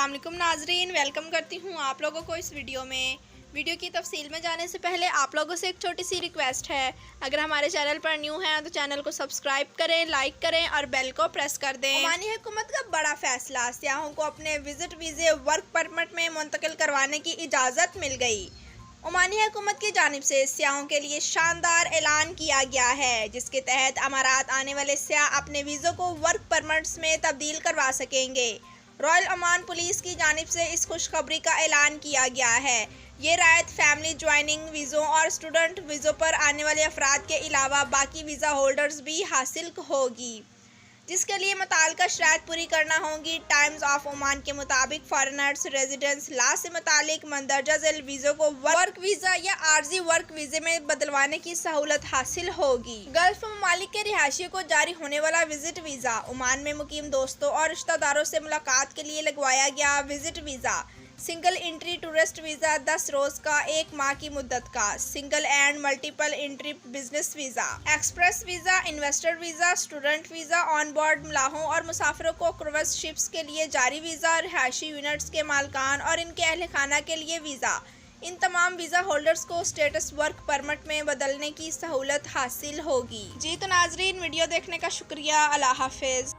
अस्सलाम वालेकुम नाजरीन, वेलकम करती हूँ आप लोगों को इस वीडियो में। वीडियो की तफसील में जाने से पहले आप लोगों से एक छोटी सी रिक्वेस्ट है, अगर हमारे चैनल पर न्यू हैं तो चैनल को सब्सक्राइब करें, लाइक करें और बेल को प्रेस कर दें। ओमानी हुकूमत का बड़ा फैसला, सियाहों को अपने विजिट वीज़े वर्क परमिट में मुंतकिल करवाने की इजाज़त मिल गई। ओमानी हुकूमत की जानिब से सियाहों के लिए शानदार ऐलान किया गया है, जिसके तहत अमारात आने वाले सियाह अपने वीज़ों को वर्क परमिट्स में तब्दील करवा सकेंगे। रॉयल ओमान पुलिस की जानिब से इस खुशखबरी का ऐलान किया गया है। ये रायत फैमिली ज्वाइनिंग वीज़ों और स्टूडेंट वीज़ों पर आने वाले अफराद के अलावा बाकी वीज़ा होल्डर्स भी हासिल होगी, जिसके लिए मुताल्लिका शराइत पूरी करना होंगी। टाइम्स ऑफ ओमान के मुताबिक फॉरेनर्स रेजिडेंस लॉ से मुतालिक मंदरजा झैल वीज़ों को वर्क वीज़ा या आर्जी वर्क वीज़े में बदलवाने की सहूलत हासिल होगी। गल्फ ममालिक के रिहायशियों को जारी होने वाला विजिट वीज़ा, ओमान में मुकीम दोस्तों और रिश्तेदारों से मुलाकात के लिए लगवाया गया visit visa, single entry tourist visa 10 रोज़ का 1 माह की मुद्दत का, single and multiple entry business visa, express visa, investor visa, student visa, on board मलाहों और मुसाफिरों को क्रूज शिप्स के लिए जारी वीज़ा, रिहायशी यूनिट्स के मालकान और इनके अहल खाना के लिए वीज़ा। इन तमाम वीज़ा होल्डर्स को स्टेटस वर्क परमिट में बदलने की सहूलत हासिल होगी। जी तो नाजरीन, वीडियो देखने का शुक्रिया। अल्लाह हाफिज़।